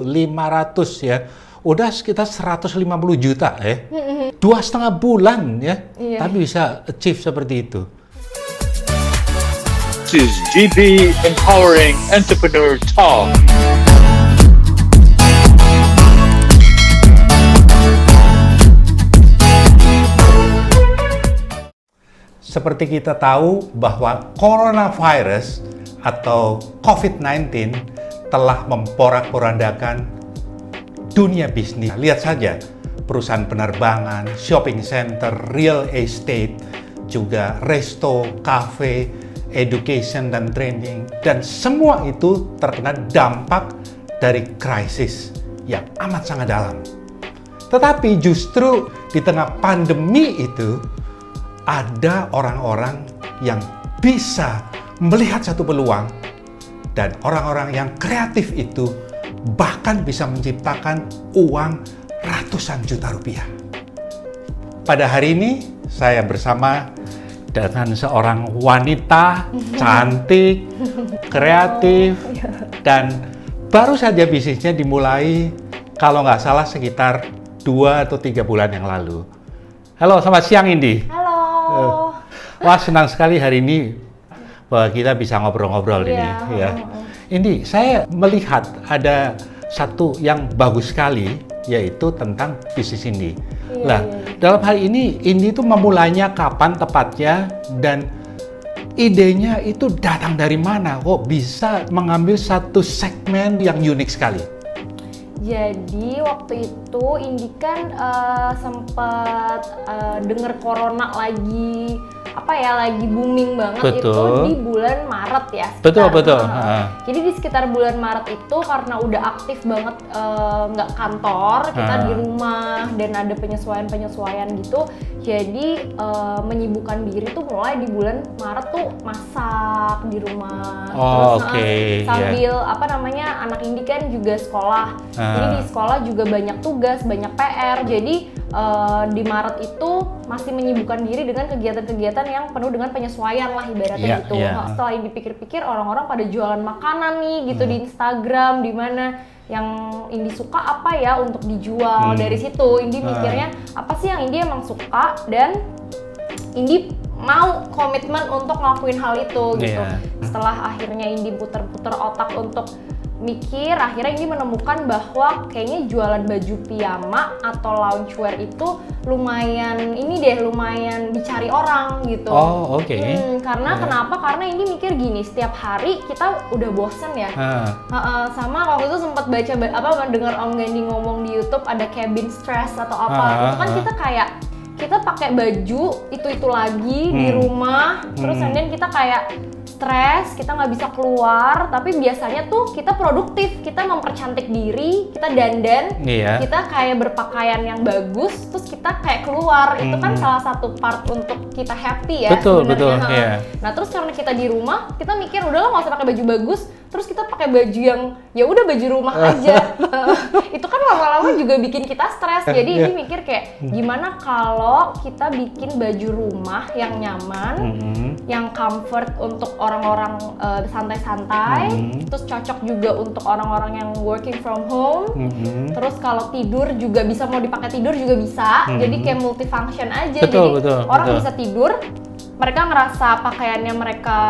500 ya, udah sekitar 150 juta ya. 2,5 bulan ya, tapi bisa achieve seperti itu. This is GB Empowering Entrepreneur Talk. Seperti kita tahu bahwa coronavirus atau COVID-19 telah memporak-porandakan dunia bisnis. Lihat saja, perusahaan penerbangan, shopping center, real estate, juga resto, cafe, education dan training, dan semua itu terkena dampak dari krisis yang amat sangat dalam. Tetapi justru di tengah pandemi itu, ada orang-orang yang bisa melihat satu peluang, dan orang-orang yang kreatif itu bahkan bisa menciptakan uang ratusan juta rupiah. Pada hari ini saya bersama dengan seorang wanita cantik, kreatif, dan baru saja bisnisnya dimulai kalau nggak salah sekitar 2 atau 3 bulan yang lalu. Halo, selamat siang Indi. Halo. Wah, senang sekali hari ini bahwa kita bisa ngobrol-ngobrol ini. Ya. Indi, saya melihat ada satu yang bagus sekali, yaitu tentang bisnis Indi. Dalam hal ini, Indi itu memulainya kapan tepatnya, dan idenya itu datang dari mana? Kok bisa mengambil satu segmen yang unik sekali? Jadi waktu itu Indi kan sempat dengar corona lagi lagi booming banget. Betul. Itu di bulan Maret ya. Betul. Jadi di sekitar bulan Maret itu karena udah aktif banget nggak kantor, kita di rumah dan ada penyesuaian gitu. Jadi menyibukkan diri tuh mulai di bulan Maret tuh masak di rumah. Sambil anak Indi kan juga sekolah. Jadi di sekolah juga banyak tugas, banyak PR. Jadi di Maret itu masih menyibukkan diri dengan kegiatan-kegiatan yang penuh dengan penyesuaian lah ibaratnya gitu. Setelah Indi pikir-pikir, orang-orang pada jualan makanan nih gitu di Instagram, di mana yang Indi suka apa ya untuk dijual. Dari situ Indi mikirnya apa sih yang Indi emang suka, dan Indi mau komitmen untuk ngelakuin hal itu gitu. Setelah akhirnya Indi puter-puter otak untuk mikir, akhirnya Indi menemukan bahwa kayaknya jualan baju piyama atau loungewear itu lumayan dicari orang gitu. Karena kenapa? Karena Indi mikir gini, setiap hari kita udah bosen ya. Sama waktu itu sempat dengar Om Gandhi ngomong di YouTube ada cabin stress atau apa. Itu kan kita pakai baju itu lagi di rumah, terus kemudian kita kayak stres, kita nggak bisa keluar, tapi biasanya tuh kita produktif, kita mempercantik diri, kita dandan, kita kayak berpakaian yang bagus, terus kita kayak keluar. Itu kan salah satu part untuk kita happy ya. Betul. Nah terus karena kita di rumah, kita mikir udahlah nggak usah pakai baju bagus, terus kita pakai baju yang ya udah baju rumah aja. Itu kan lama-lama juga bikin kita stres. Jadi ini mikir kayak gimana kalau kita bikin baju rumah yang nyaman, yang comfort untuk orang-orang santai-santai, terus cocok juga untuk orang-orang yang working from home. Terus kalau tidur juga bisa, mau dipakai tidur juga bisa. Jadi kayak multifunction aja. Orang bisa tidur, mereka ngerasa pakaiannya mereka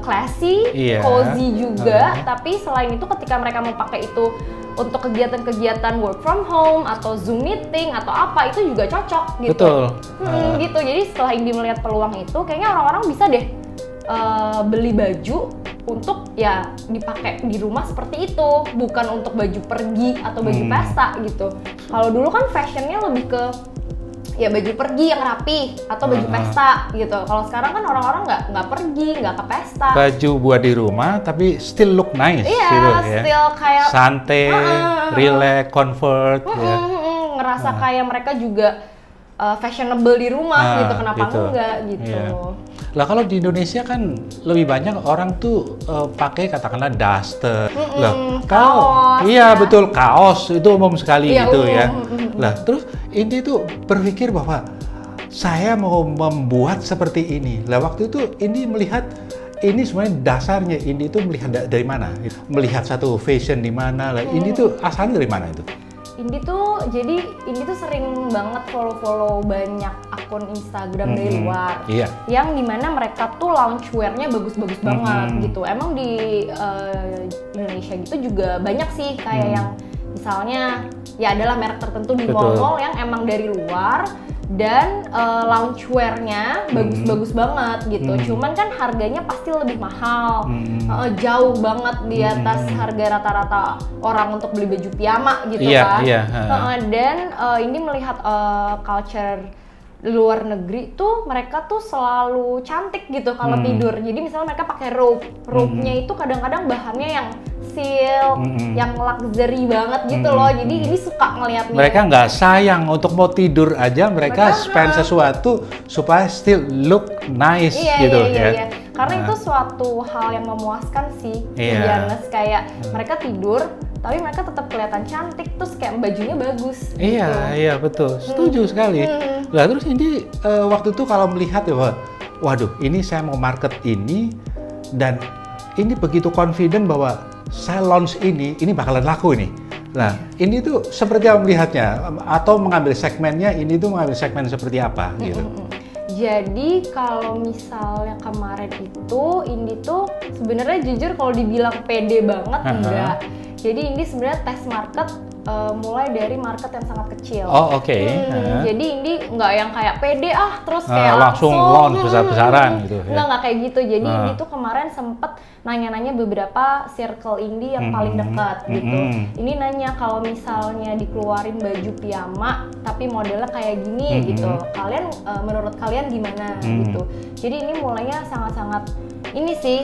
classy, cozy juga. Tapi selain itu ketika mereka mau pakai itu untuk kegiatan-kegiatan work from home atau Zoom meeting atau apa, itu juga cocok gitu. Gitu. Jadi setelah Indi melihat peluang itu, kayaknya orang-orang bisa deh beli baju untuk ya dipakai di rumah seperti itu, bukan untuk baju pergi atau baju pesta gitu. Kalau dulu kan fashionnya lebih ke ya baju pergi yang rapi atau baju pesta gitu. Kalau sekarang kan orang-orang nggak pergi, nggak ke pesta. Baju buat di rumah tapi still look nice gitu ya. Still kayak santai, relax, comfort ngerasa kayak mereka juga fashionable di rumah gitu. Kenapa enggak gitu. Lah kalau di Indonesia kan lebih banyak orang tuh pakai katakanlah daster. Kaos. Betul, kaos itu umum sekali gitu ya. Lah terus Indi tuh berpikir bahwa saya mau membuat seperti ini. Lah waktu itu Indi melihat ini sebenarnya dasarnya Indi itu melihat dari mana? Melihat satu fashion di mana? Lah, Indi itu asalnya dari mana itu? Indi tuh sering banget follow banyak akun Instagram dari luar, Iya. yang dimana mereka tuh loungewear-nya bagus-bagus banget gitu. Emang di Indonesia gitu juga banyak sih kayak yang misalnya ya adalah merek tertentu di Betul. mall-mall yang emang dari luar dan loungewear-nya bagus-bagus banget gitu. Cuman kan harganya pasti lebih mahal, jauh banget di atas harga rata-rata orang untuk beli baju piyama gitu kan. Iya. Dan ini melihat culture luar negeri tuh mereka tuh selalu cantik gitu kalau tidur. Jadi misalnya mereka pakai robe-nya itu kadang-kadang bahannya yang silk, yang luxury banget gitu loh. Jadi ini suka ngeliatnya. Mereka nggak sayang untuk mau tidur aja, mereka spend sesuatu supaya still look nice gitu ya. Iya. Karena itu suatu hal yang memuaskan sih. Iya. Kayak mereka tidur tapi mereka tetap kelihatan cantik, terus kayak bajunya bagus. Iya, betul. Setuju sekali. Lah terus ini waktu itu kalau melihat ya, waduh, ini saya mau market ini dan ini begitu confident bahwa saya launch ini bakalan laku ini. Nah, ini tuh seperti apa melihatnya atau mengambil segmennya, ini tuh mengambil segmen seperti apa gitu. Jadi kalau misalnya kemarin itu Indi tuh sebenarnya jujur kalau dibilang pede banget enggak. Jadi Indi sebenarnya tes market mulai dari market yang sangat kecil. Oh, oke. Jadi Indi nggak yang kayak pede terus kayak langsung launch besar-besaran gitu. Nggak kayak gitu. Jadi Indi tuh kemarin sempet nanya-nanya beberapa circle Indi yang paling dekat gitu. Ini nanya kalau misalnya dikeluarin baju piyama tapi modelnya kayak gini gitu. Kalian menurut kalian gimana gitu. Jadi ini mulainya sangat-sangat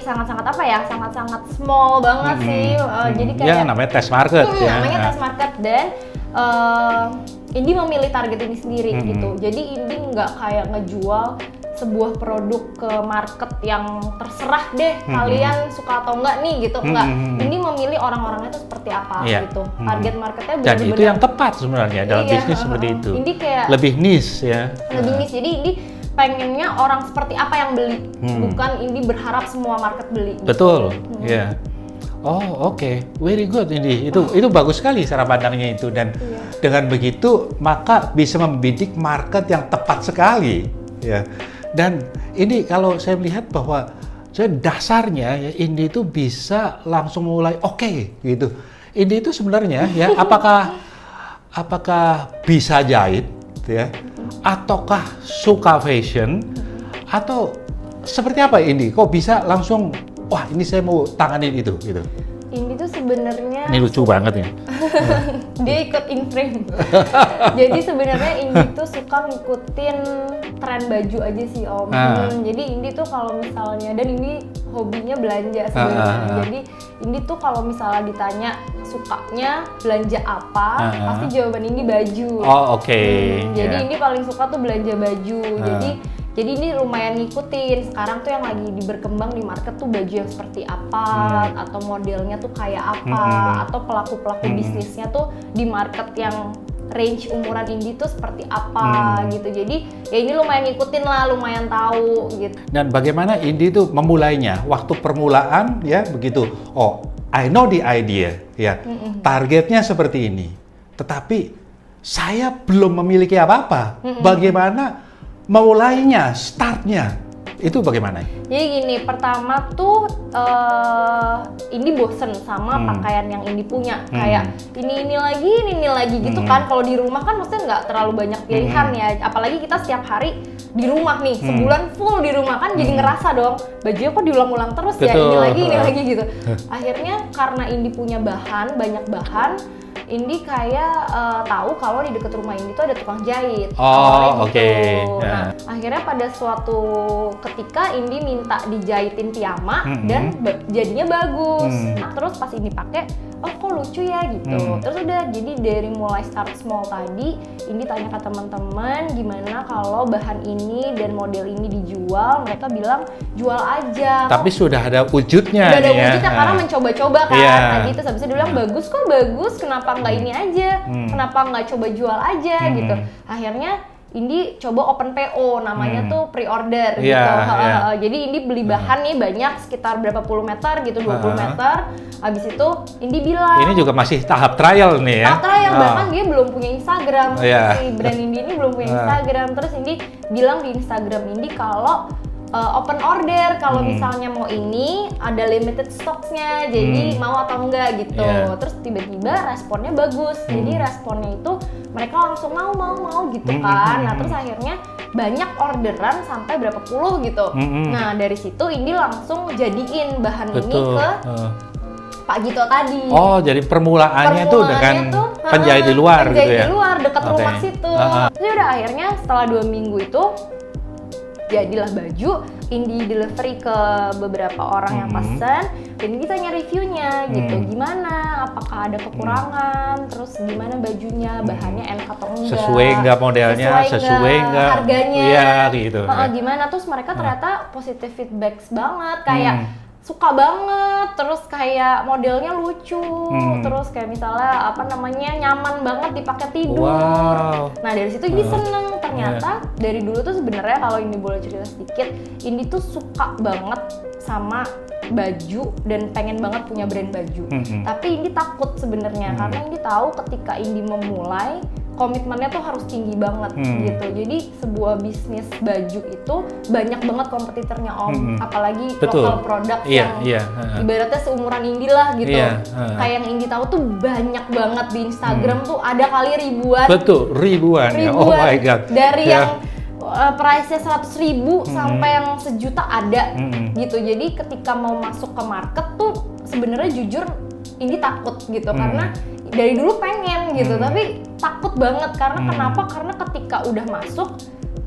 sangat-sangat small banget sih. Jadi kayak ya namanya test market ya. Namanya test market dan Indi memilih target ini sendiri gitu. Jadi Indi nggak kayak ngejual sebuah produk ke market yang terserah deh kalian suka atau enggak nih gitu. Enggak. Indi memilih orang-orangnya itu seperti apa gitu. Target marketnya Dan benar-benar. itu yang tepat sebenarnya dalam bisnis seperti itu. Indi kayak lebih niche ya. Lebih niche. Jadi Indi pengennya orang seperti apa yang beli, bukan Indi berharap semua market beli. Gitu. Betul, ya. Oh, oke. Very good ini. Itu bagus sekali cara pandangnya itu dan dengan begitu maka bisa membidik market yang tepat sekali, ya. Dan ini kalau saya melihat bahwa dasarnya ya Indi itu bisa langsung mulai gitu. Indi itu sebenarnya ya apakah bisa jahit ya ataukah suka fashion atau seperti apa Indi? Kok bisa langsung wah ini saya mau tanganin itu gitu. Indi tuh sebenarnya Ini lucu banget ya. dia ikut in frame. Jadi sebenarnya Indi tuh suka ngikutin tren baju aja sih Om. Jadi Indi tuh kalau misalnya dan Indi hobinya belanja sebenarnya. Jadi Indi tuh kalau misalnya ditanya sukanya belanja apa, pasti jawaban Indi baju. Oh, oke. Jadi Indi paling suka tuh belanja baju. Jadi ini lumayan ngikutin sekarang tuh yang lagi berkembang di market tuh baju yang seperti apa atau modelnya tuh kayak apa atau pelaku-pelaku bisnisnya tuh di market yang range umuran Indi tuh seperti apa gitu. Jadi ya ini lumayan ngikutin lah, lumayan tahu gitu. Dan bagaimana Indi tuh memulainya? Waktu permulaan ya begitu. Oh, I know the idea ya. Targetnya seperti ini. Tetapi saya belum memiliki apa-apa. Bagaimana memulainya, startnya, itu bagaimana? Jadi gini, pertama tuh Indi bosen sama pakaian yang Indi punya. Kayak ini lagi gitu kan. Kalau di rumah kan maksudnya nggak terlalu banyak pilihan ya. Apalagi kita setiap hari di rumah nih, sebulan full di rumah kan jadi ngerasa dong, bajunya kok diulang-ulang terus. Betul. Ya ini lagi gitu. Akhirnya karena Indi punya banyak bahan, Indi kayak tahu kalau di dekat rumah Indi tuh ada tukang jahit. Oh, oke. Nah, akhirnya pada suatu ketika Indi minta dijahitin piyama dan jadinya bagus. Nah, terus pas Indi pakai, oh kok lucu ya gitu. Terus udah jadi dari mulai start small tadi, Indi tanya ke teman-teman gimana kalau bahan ini dan model ini dijual. Mereka bilang jual aja. Tapi sudah ada wujudnya. Udah ada nih wujudnya karena mencoba-coba kan. Tadi itu habis itu dia bilang bagus kok bagus, kenapa nggak ini aja? Kenapa nggak coba jual aja gitu? Akhirnya Indi coba open PO, namanya tuh pre-order gitu. Iya. Jadi Indi beli bahan nih banyak, sekitar berapa puluh meter gitu, 20 meter. Habis itu Indi bilang, Ini juga masih tahap trial nih ya. tahap trial, bahkan dia belum punya Instagram. Iya. Si brand Indi ini belum punya Instagram. Terus Indi bilang di Instagram Indi kalau open order, kalau misalnya mau ini ada limited stoknya, jadi mau atau enggak gitu. Yeah. Terus tiba-tiba responnya bagus, jadi responnya itu mereka langsung mau gitu kan. Nah terus akhirnya banyak orderan sampai berapa puluh gitu. Nah dari situ Indi langsung jadiin bahan ini ke Pak Gito tadi. Oh, jadi permulaannya tuh dengan penjahit di luar gitu ya? Penjahit di luar, dekat rumah situ. Terus udah akhirnya setelah 2 minggu itu jadilah baju, Indi delivery ke beberapa orang yang pesen, dan Indi tanya reviewnya gitu, gimana, apakah ada kekurangan, terus gimana bajunya, bahannya enak atau enggak, Sesuai nggak modelnya, sesuai nggak harganya, iya gitu. Gimana, terus mereka ternyata positive feedback banget, kayak suka banget, terus kayak modelnya lucu, terus kayak misalnya apa namanya nyaman banget dipakai tidur. Wow. Nah dari situ Indi seneng, ternyata dari dulu tuh sebenarnya kalau Indi boleh cerita sedikit, Indi tuh suka banget sama baju dan pengen banget punya brand baju. Tapi Indi takut sebenarnya karena Indi tahu ketika Indi memulai komitmennya tuh harus tinggi banget gitu. Jadi sebuah bisnis baju itu banyak banget kompetitornya Om, apalagi lokal produk yang ibaratnya seumuran Indi lah gitu. Kayak yang Indi tahu tuh banyak banget di Instagram tuh ada kali ribuan. Betul, ribuan ya. Oh my god. Dari yang price-nya 100.000 sampai yang sejuta ada gitu. Jadi ketika mau masuk ke market tuh sebenarnya jujur Indi takut gitu karena dari dulu pengen gitu tapi takut banget karena kenapa? Karena ketika udah masuk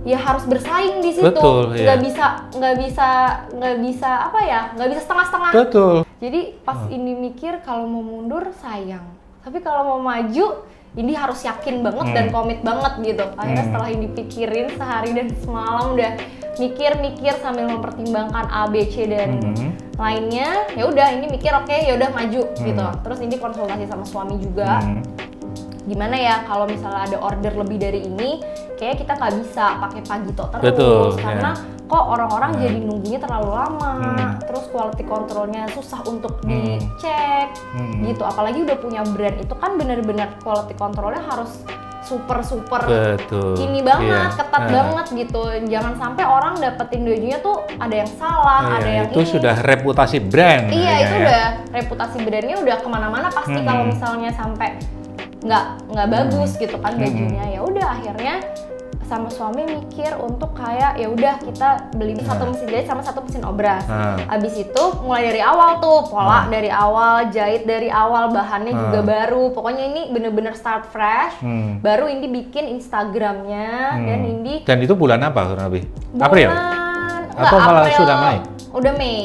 ya harus bersaing di situ. Betul, nggak bisa apa ya, nggak bisa setengah-setengah. Betul. Jadi pas Indi mikir kalau mau mundur sayang, tapi kalau mau maju Indi harus yakin banget dan komit banget gitu. Akhirnya setelah Indi pikirin sehari dan semalam udah mikir-mikir sambil mempertimbangkan A, B, C dan lainnya, ya udah Indi mikir oke, ya udah maju gitu. Terus Indi konsultasi sama suami juga. Gimana ya kalau misalnya ada order lebih dari ini, kayak kita nggak bisa pakai Pak Gito terus. Betul, karena kok orang-orang jadi nunggunya terlalu lama, terus quality controlnya susah untuk dicek gitu. Apalagi udah punya brand itu kan bener-bener quality controlnya harus super Betul. ini banget, ketat banget gitu. Jangan sampai orang dapetin bajunya tuh ada yang salah, ada yang itu ini. sudah reputasi brand. Iya, itu ya. udah reputasi brandnya udah kemana-mana pasti kalau misalnya sampai nggak bagus gitu kan bajunya. Ya udah akhirnya sama suami mikir untuk kayak ya udah kita beli satu mesin jahit sama satu mesin obras. Abis itu mulai dari awal tuh pola dari awal, jahit dari awal, bahannya juga baru. Pokoknya ini bener-bener start fresh. Baru Indi bikin Instagramnya dan itu bulan apa kurang lebih? bulan April? Atau malah April, sudah Mei? Udah Mei.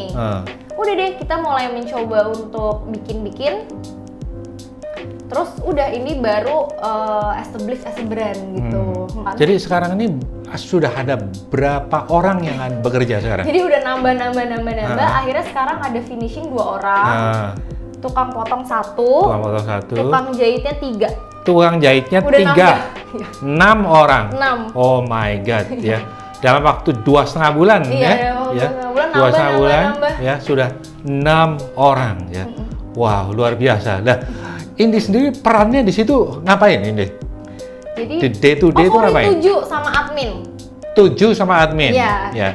Udah deh kita mulai mencoba untuk bikin. Terus udah ini baru establish as a brand gitu. Jadi sekarang ini sudah ada berapa orang yang bekerja sekarang? Jadi udah nambah. Akhirnya sekarang ada finishing 2 orang, tukang potong 1, tukang jahitnya 3. Tukang jahitnya Udah 3, 6 orang. 6. Oh my god ya. Dalam waktu 2,5 bulan Iya, ya. 2,5 bulan, bulan ya sudah 6 orang ya. Wow, luar biasa. Nah, Indi sendiri perannya di situ ngapain Indi? Jadi Di day to day itu ngapain? 7 sama admin. 7 sama admin. Iya. Ya.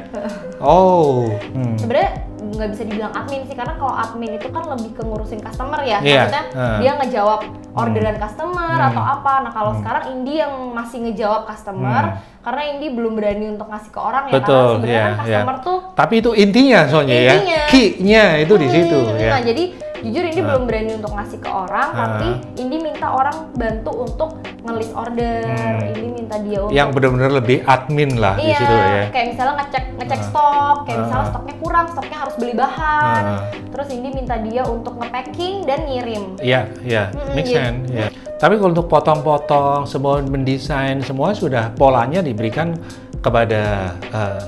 Oh. Sebenarnya nggak bisa dibilang admin sih karena kalau admin itu kan lebih ke ngurusin customer ya. Iya. Maksudnya dia ngejawab orderan customer atau apa. Nah kalau sekarang Indi yang masih ngejawab customer karena Indi belum berani untuk ngasih ke orang ya. Betul, Karena sebenarnya kan iya. customer tuh Tapi itu intinya soalnya ya. Key-nya itu di situ ya. Nah jadi jujur Indi belum berani untuk ngasih ke orang, tapi Indi minta orang bantu untuk ngelis order. Indi minta dia untuk Yang benar-benar lebih admin lah di situ ya. kayak misalnya ngecek stok, kayak misalnya stoknya kurang, stoknya harus beli bahan. Terus Indi minta dia untuk nge-packing dan ngirim. Iya, make sense. Ya. Tapi kalau untuk potong-potong, semua mendesain, semua sudah polanya diberikan kepada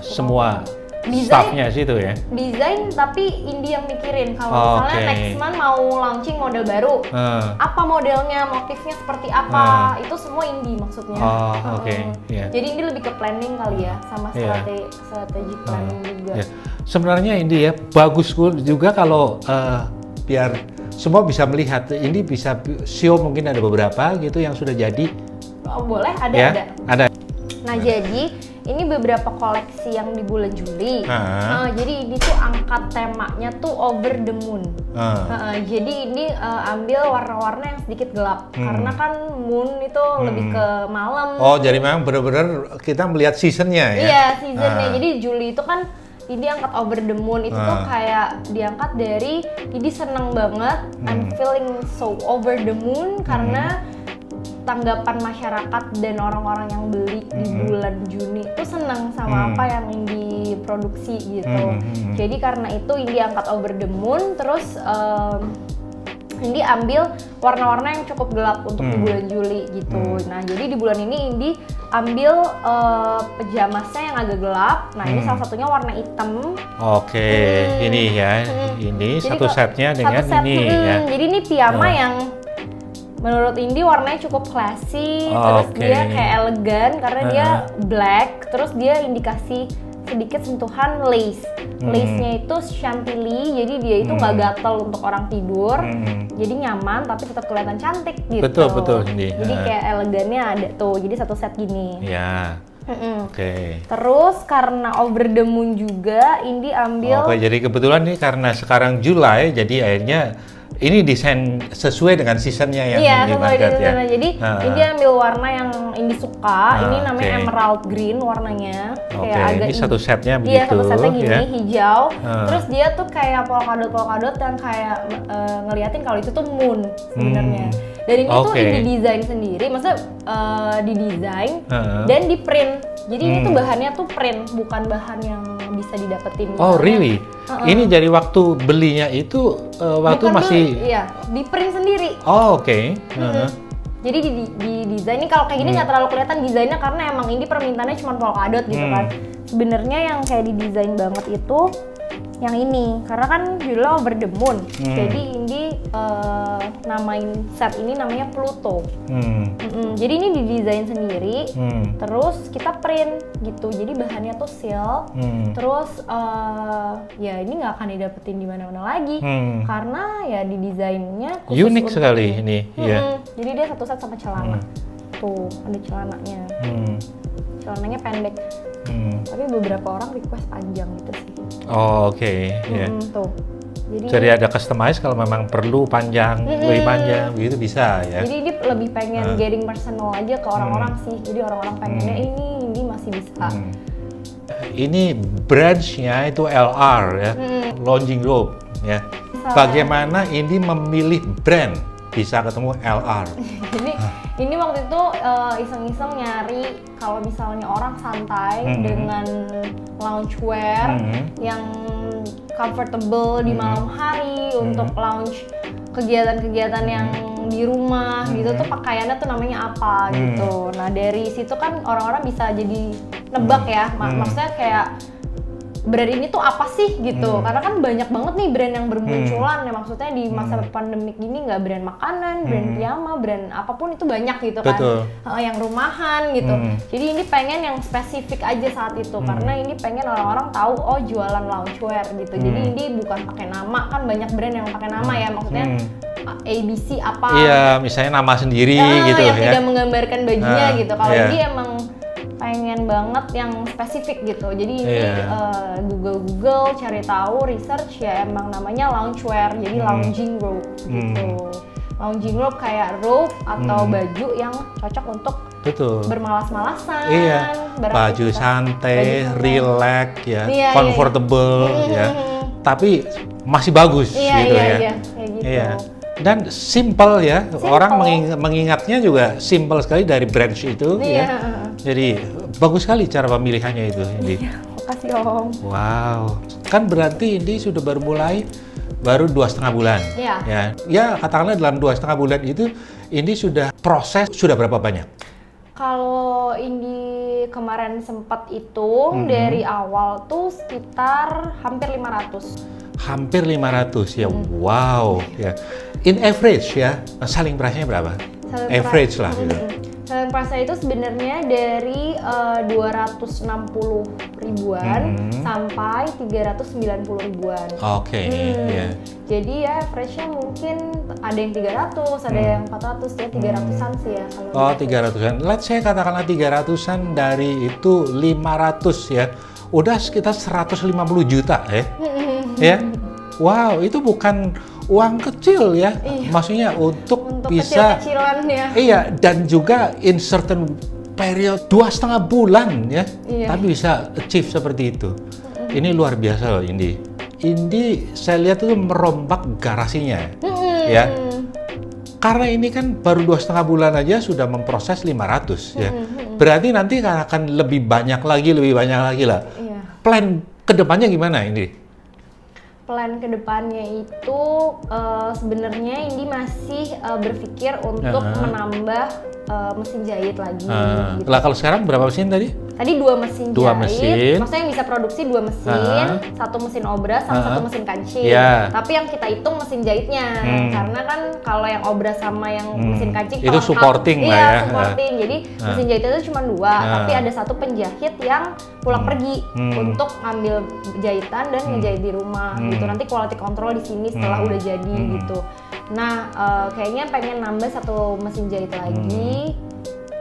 semua staffnya situ ya. Desain tapi Indi yang mikirin kalau misalnya Oke. next month mau launching model baru, apa modelnya, motifnya seperti apa, itu semua Indi maksudnya. Oh, oke. Iya. Jadi Indi lebih ke planning kali ya, sama Iya. strategi planning juga. Ya. Sebenarnya ini ya bagus juga kalau biar semua bisa melihat. Ini bisa show mungkin ada beberapa gitu yang sudah jadi. Oh, boleh, ada. Ya, ada. Nah, jadi ini beberapa koleksi yang di bulan Juli. Jadi ini tuh angkat temanya tuh Over the Moon. Jadi ini ambil warna-warna yang sedikit gelap karena kan moon itu lebih ke malam. Oh, jadi memang benar-benar kita melihat seasonnya ya? Iya, seasonnya. Jadi Juli itu kan ini angkat Over the Moon itu tuh kayak diangkat dari ini seneng banget. I'm feeling so over the moon karena tanggapan masyarakat dan orang-orang yang beli di bulan Juni itu senang sama apa yang Indi produksi gitu. Jadi karena itu Indi angkat Over the Moon, terus Indi ambil warna-warna yang cukup gelap untuk di bulan Juli gitu. Nah jadi di bulan ini Indi ambil pejamasnya yang agak gelap. Nah ini salah satunya warna hitam. Oke, ini ya, ini Jadi satu setnya dengan satu set, ini ya. Jadi ini piyama yang menurut Indi warnanya cukup classy, terus dia kayak elegan karena dia black, terus dia indikasi sedikit sentuhan lace. Lace-nya itu chantilly, jadi dia itu nggak gatel untuk orang tidur, jadi nyaman tapi tetap kelihatan cantik gitu. Betul Indi. Jadi kayak elegannya ada tuh, jadi satu set gini. Ya. Oke. Terus karena Over the Moon juga, Indi ambil. Oke, jadi kebetulan nih karena sekarang Julai, jadi akhirnya ini desain sesuai dengan seasonnya yang Iya, sesuai dimakan dengan ya. Jadi Indi ambil warna yang Indi suka. Ini namanya emerald green warnanya. Kayak agak ini satu setnya begitu. Iya, satu setnya gini, ya. hijau. Terus dia tuh kayak polkadot dan kayak ngeliatin kalau itu tuh moon sebenarnya. Dan ini tuh Indi desain sendiri, maksudnya didesain dan di print. Jadi ini tuh bahannya tuh print, bukan bahan yang bisa didapetin. Oh, really? Ini dari waktu belinya itu waktu Bukan masih iya, di print sendiri. Oh, oke. Jadi di desain ini kalau kayak gini nggak terlalu kelihatan desainnya karena emang ini permintaannya cuma polkadot gitu kan. Sebenarnya yang kayak didesain banget itu yang ini karena kan judulnya Over the Moon. Jadi Indi namain set ini namanya Pluto. Jadi ini didesain sendiri. Terus kita print gitu. Jadi bahannya tuh silk. Terus ya ini nggak akan didapetin di mana-mana lagi karena ya didesainnya khusus unik untuk sekali ini. Iya. Jadi dia satu set sama celana. Tuh ada celananya. Celananya pendek. Tapi beberapa orang request panjang gitu sih. Oh, oke. Ya. Tuh. Jadi ada customize kalau memang perlu panjang, lebih panjang, begitu bisa ya. Jadi dia lebih pengen getting personal aja ke orang-orang sih. Jadi orang-orang pengennya ini masih bisa. Ini branch-nya itu LR ya, Lounging Robe ya. Bagaimana ini memilih brand bisa ketemu LR? Jadi ini waktu itu iseng-iseng nyari kalau misalnya orang santai dengan loungewear yang comfortable di malam hari untuk lounge kegiatan-kegiatan yang di rumah gitu tuh pakaiannya tuh namanya apa gitu. Nah dari situ kan orang-orang bisa jadi nebak ya, maksudnya kayak brand ini tuh apa sih gitu, karena kan banyak banget nih brand yang bermunculan ya, maksudnya di masa pandemik gini nggak brand makanan, brand piyama, brand apapun itu banyak gitu kan. Yang rumahan gitu. Jadi ini pengen yang spesifik aja saat itu karena ini pengen orang-orang tahu oh jualan loungewear gitu. Jadi ini bukan pakai nama, kan banyak brand yang pakai nama ya, maksudnya ABC apa. Iya, misalnya nama sendiri gitu yang ya. tidak menggambarkan bajunya gitu. Kalau iya. ini emang pengen banget yang spesifik gitu. Jadi ini Google cari tahu, research ya emang namanya loungewear. Jadi lounging robe gitu. Lounging robe kayak robe atau baju yang cocok untuk bermalas-malasan. Iya. Baju santai, relax ya, comfortable ya. Tapi masih bagus gitu ya. Iya, kayak gitu. Iya. Dan simple ya, orang mengingatnya juga simple sekali dari branch itu ya. Jadi bagus sekali cara pemilihannya itu. Iya, makasih Om. Wow, kan berarti ini sudah baru mulai baru 2,5 bulan. Iya. Ya, katakanlah dalam 2,5 bulan itu ini sudah proses sudah berapa banyak? Kalau kemarin sempat hitung dari awal tuh sekitar hampir 500. Hampir 500 ya. Wow ya. In average ya, selling price-nya berapa? Average lah gitu. Selling price itu sebenarnya dari 260 ribuan sampai 390 ribuan. Oke, ya. Jadi ya average-nya mungkin ada yang 300, ada yang 400 ya, 300-an sih ya kalau. Oh, 300-an. Let's say katakanlah 300-an dari itu 500 ya. Udah sekitar 150 juta ya. Ya. Wow, itu bukan uang kecil ya. Iya. Maksudnya untuk bisa kecil-kecilan ya. Iya, dan juga in certain period 2,5 bulan ya. Iya. Tapi bisa achieve seperti itu. Ini luar biasa loh Indi. Indi saya lihat itu merombak garasinya. Ya. Karena ini kan baru 2,5 bulan aja sudah memproses 500 ya. Berarti nanti akan lebih banyak lagi lah. Iya. Plan kedepannya gimana ini? Plan kedepannya itu sebenarnya Indi masih berpikir untuk menambah mesin jahit lagi. Gitu. Lah kalau sekarang berapa mesin tadi? Tadi 2 mesin Dua jahit, mesin. maksudnya yang bisa produksi 2 mesin, 1 mesin obras sama 1 mesin kancing. Iya. Tapi yang kita hitung mesin jahitnya, karena kan kalau yang obras sama yang mesin kancing Itu supporting lah ya. Iya, supporting. Jadi mesin jahit itu cuma 2, tapi ada 1 penjahit yang pulang pergi untuk ngambil jahitan dan ngejahit di rumah gitu. Nanti quality control di sini setelah udah jadi gitu. Nah, kayaknya pengen nambah 1 mesin jahit lagi.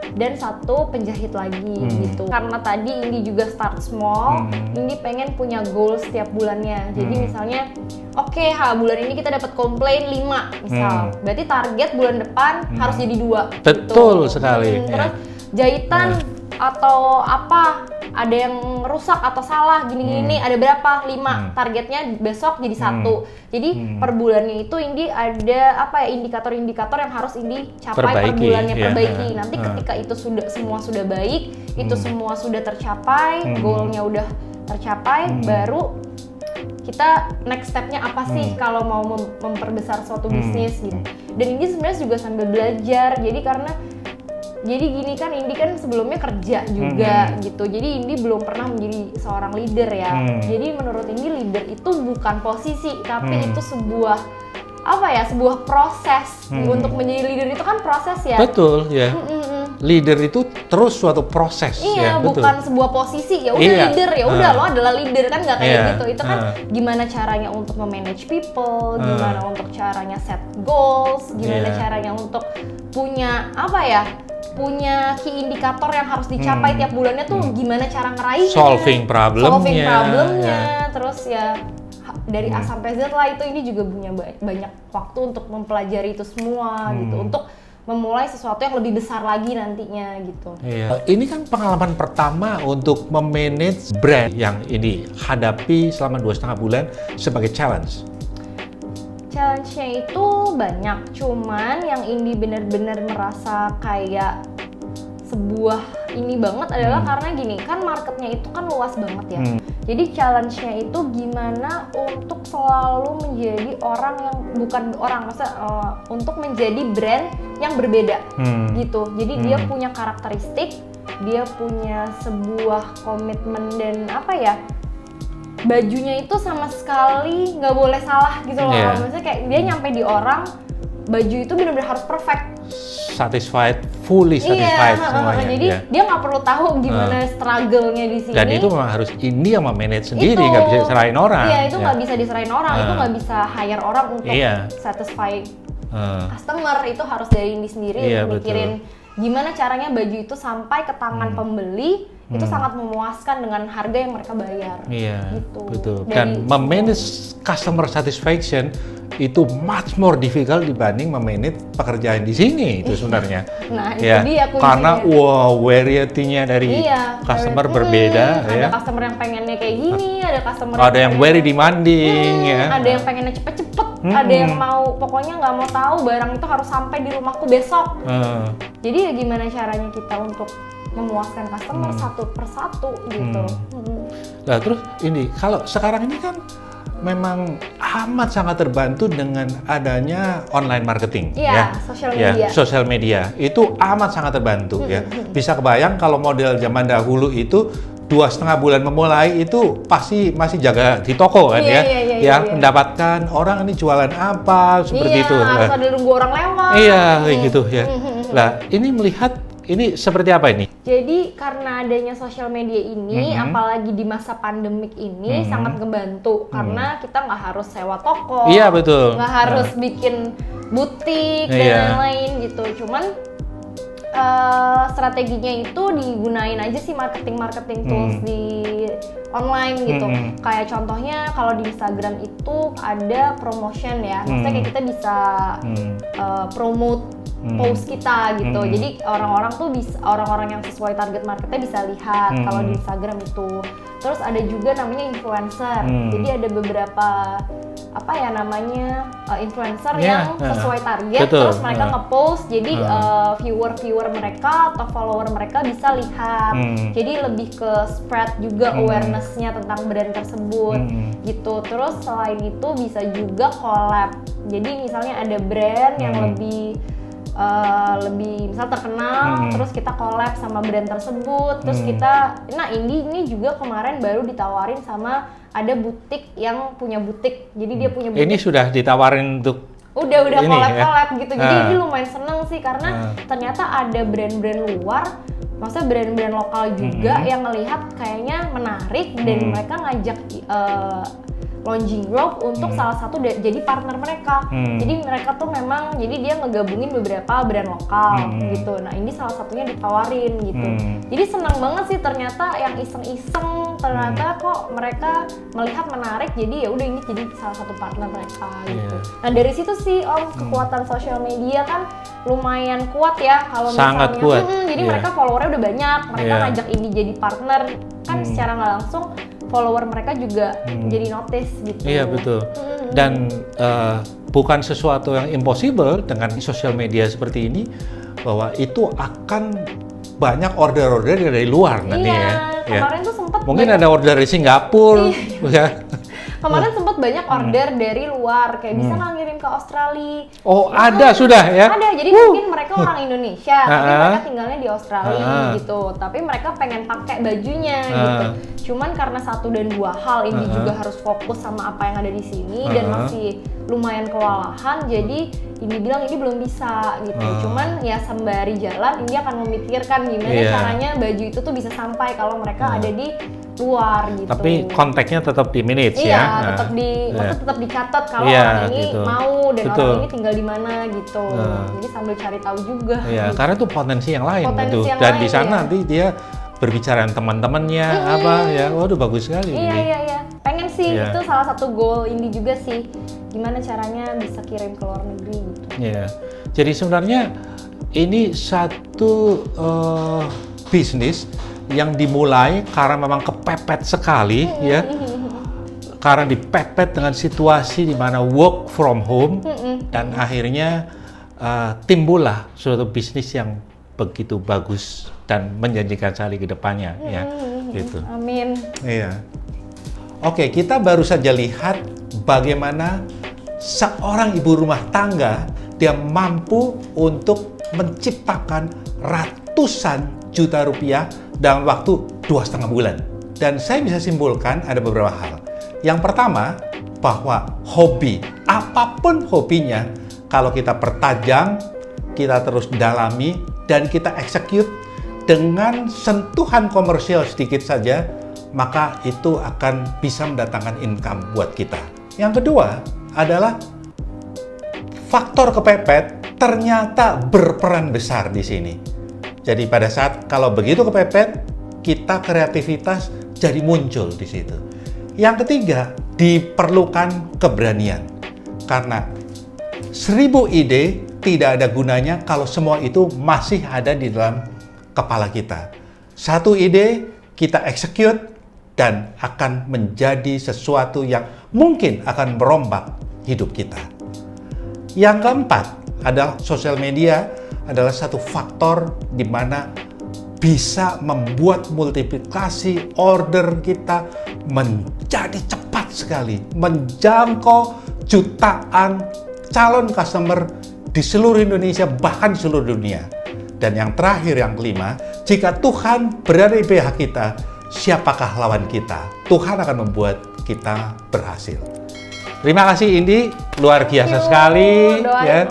Dan 1 penjahit lagi gitu. Karena tadi Indi juga start small, Indi pengen punya goal setiap bulannya. Jadi misalnya, oke, bulan ini kita dapat komplain 5 misal. Berarti target bulan depan harus jadi 2. Betul gitu. sekali. Terus jahitan atau apa, ada yang rusak atau salah gini-gini, ada berapa? 5. Targetnya besok jadi 1. Jadi per bulannya itu Indi ada indikator-indikator yang harus Indi capai per bulannya, perbaiki. Nanti ketika itu semua sudah baik, itu semua sudah tercapai, goalnya udah tercapai, baru kita next step-nya apa sih kalau mau memperbesar suatu bisnis gitu. Dan Indi sebenarnya juga sambil belajar. Jadi gini kan, Indi kan sebelumnya kerja juga gitu. Jadi Indi belum pernah menjadi seorang leader ya. Jadi menurut Indi leader itu bukan posisi, tapi itu sebuah proses. Untuk menjadi leader itu kan proses ya. Betul ya. Leader itu terus suatu proses iya, ya. Betul. Bukan sebuah posisi. Ya udah leader, ya udah lo adalah leader kan, nggak kayak gitu. Itu kan gimana caranya untuk memanage people, gimana untuk caranya set goals, gimana caranya untuk punya punya key indikator yang harus dicapai tiap bulannya tuh gimana cara ngeraihnya, solving problemnya, terus ya dari A sampai Z lah. Itu ini juga punya banyak waktu untuk mempelajari itu semua gitu, untuk memulai sesuatu yang lebih besar lagi nantinya gitu. Iya. Ini kan pengalaman pertama untuk memanage brand yang ini hadapi selama 2,5 bulan sebagai challenge. Challenge-nya itu banyak, cuman yang Indi benar-benar merasa kayak sebuah ini banget adalah karena gini, kan marketnya itu kan luas banget ya. Jadi challenge-nya itu gimana untuk selalu menjadi untuk menjadi brand yang berbeda gitu. Jadi dia punya karakteristik, dia punya sebuah komitmen dan bajunya itu sama sekali nggak boleh salah gitu loh. Maksudnya kayak dia nyampe di orang, baju itu benar-benar harus perfect. Fully satisfied semuanya. Jadi dia nggak perlu tahu gimana struggle-nya di sini. Dan itu memang harus Indi yang memanage sendiri, nggak bisa diserahin orang. Iya, itu nggak bisa diserahin orang, itu nggak bisa hire orang untuk satisfy customer. Itu harus dari Indi sendiri untuk mikirin gimana caranya baju itu sampai ke tangan pembeli itu sangat memuaskan dengan harga yang mereka bayar. Iya, gitu. betul. Dan memanage customer satisfaction itu much more difficult dibanding memanage pekerjaan di sini itu sebenarnya. Nah, itu dia kuncinya. Karena variety-nya dari customer berbeda. Ada customer yang pengennya kayak gini, ada customer yang very demanding ya. Ada yang pengennya cepet-cepet, ada yang pokoknya nggak mau tahu barang itu harus sampai di rumahku besok. Jadi ya gimana caranya kita untuk memuaskan customer satu persatu gitu. Nah terus ini kalau sekarang ini kan memang amat sangat terbantu dengan adanya online marketing. Iya, sosial media. Sosial media itu amat sangat terbantu ya. Bisa kebayang kalau model zaman dahulu itu 2,5 bulan memulai itu pasti masih jaga di toko kan Iya, ya, iya. mendapatkan orang ini jualan apa seperti itu. Harus ada nunggu orang lewat. Iya, kayak gitu ya. Lah, ini melihat ini seperti apa ini? Jadi karena adanya sosial media ini, apalagi di masa pandemik ini sangat ngebantu karena kita nggak harus sewa toko, Iya, betul. nggak harus bikin butik dan Iya. lain-lain gitu. Cuman strateginya itu digunain aja sih marketing tools di online gitu. Kayak contohnya kalau di Instagram itu ada promotion ya, maksudnya kayak kita bisa promote post kita gitu. Jadi orang-orang tuh orang-orang yang sesuai target marketnya bisa lihat kalau di Instagram itu. Terus ada juga namanya influencer. Jadi ada beberapa influencer yang sesuai target. Betul. Terus mereka nge-post. Jadi viewer mereka atau follower mereka bisa lihat. Jadi lebih ke spread juga awareness-nya tentang brand tersebut gitu. Terus selain itu bisa juga collab. Jadi misalnya ada brand yang lebih misal terkenal, terus kita collab sama brand tersebut, terus ini juga kemarin baru ditawarin sama ada butik yang punya butik, jadi dia punya butik. Ini sudah ditawarin untuk udah ini, collab gitu, jadi Ah. ini lumayan seneng sih karena ternyata ada brand-brand luar, maksudnya brand-brand lokal juga yang ngelihat kayaknya menarik dan mereka ngajak launching group untuk salah satu jadi partner mereka. Jadi mereka tuh memang dia ngegabungin beberapa brand lokal gitu. Nah, ini salah satunya ditawarin gitu. Jadi senang banget sih ternyata yang iseng-iseng ternyata kok mereka melihat menarik, jadi ya udah ini jadi salah satu partner mereka gitu. Nah, dari situ sih kekuatan sosial media kan lumayan kuat ya kalau Sangat misalnya kuat. jadi Iya. mereka followernya udah banyak, mereka Iya. ngajak ini jadi partner kan secara nggak langsung follower mereka juga jadi notice gitu. Iya, betul. Dan bukan sesuatu yang impossible dengan sosial media seperti ini, bahwa itu akan banyak order-order dari luar nanti Iya, ya. kemarin tuh sempat Mungkin ada order dari Singapura, ya. Kemarin sempat banyak order dari luar, kayak bisa nggak ngirim ke Australia. Oh, ada sudah ya? Ada, jadi mungkin mereka orang Indonesia, tapi Ah. mereka tinggalnya di Australia gitu. Tapi mereka pengen pakai bajunya gitu. Cuman karena satu dan dua hal, ini juga harus fokus sama apa yang ada di sini dan masih lumayan kewalahan. Jadi ini bilang ini belum bisa gitu. Cuman ya sembari jalan, ini akan memikirkan gimana Iya. caranya baju itu tuh bisa sampai kalau mereka ada di luar gitu. Tapi kontaknya tetap di manage Iya, ya. tetap maksudnya tetap dicatat kalau Iya, orang ini gitu. mau dan Betul. orang ini tinggal di mana gitu. Jadi sambil cari tahu juga. Iya, karena itu potensi yang lain Potensi itu. yang Dan lain, di sana iya. nanti dia berbicara dengan teman-temannya apa ya. Waduh, bagus sekali Iya, ini. iya. Pengen sih Iya. itu salah satu goal Indi juga sih. Gimana caranya bisa kirim ke luar negeri gitu. Iya. Jadi sebenarnya ini satu bisnis yang dimulai karena memang kepepet sekali ya. Karena dipepet dengan situasi di mana work from home dan akhirnya timbullah suatu bisnis yang begitu bagus dan menjanjikan sekali ke depannya ya. Gitu. Amin. Iya. Oke, kita baru saja lihat bagaimana seorang ibu rumah tangga dia mampu untuk menciptakan ratusan juta rupiah dalam waktu 2,5 bulan. Dan saya bisa simpulkan ada beberapa hal. Yang pertama, bahwa hobi, apapun hobinya, kalau kita pertajam, kita terus dalami, dan kita execute dengan sentuhan komersial sedikit saja, maka itu akan bisa mendatangkan income buat kita. Yang kedua adalah faktor kepepet ternyata berperan besar di sini. Jadi pada saat kalau begitu kepepet, kita kreativitas jadi muncul di situ. Yang ketiga, diperlukan keberanian. Karena 1000 ide tidak ada gunanya kalau semua itu masih ada di dalam kepala kita. Satu ide kita execute dan akan menjadi sesuatu yang mungkin akan merombak hidup kita. Yang keempat adalah sosial media adalah satu faktor di mana bisa membuat multiplikasi order kita menjadi cepat cepat sekali menjangkau jutaan calon customer di seluruh Indonesia, bahkan di seluruh dunia. Dan yang terakhir, yang kelima, jika Tuhan berada di pihak kita, siapakah lawan kita? Tuhan akan membuat kita berhasil. Terima kasih Indi, luar biasa sekali. doain.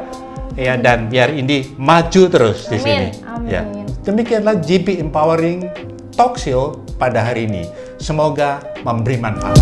Ya, dan biar Indi maju terus di sini. Amin. Ya. Demikianlah GP Empowering Talk Show pada hari ini. Semoga memberi manfaat.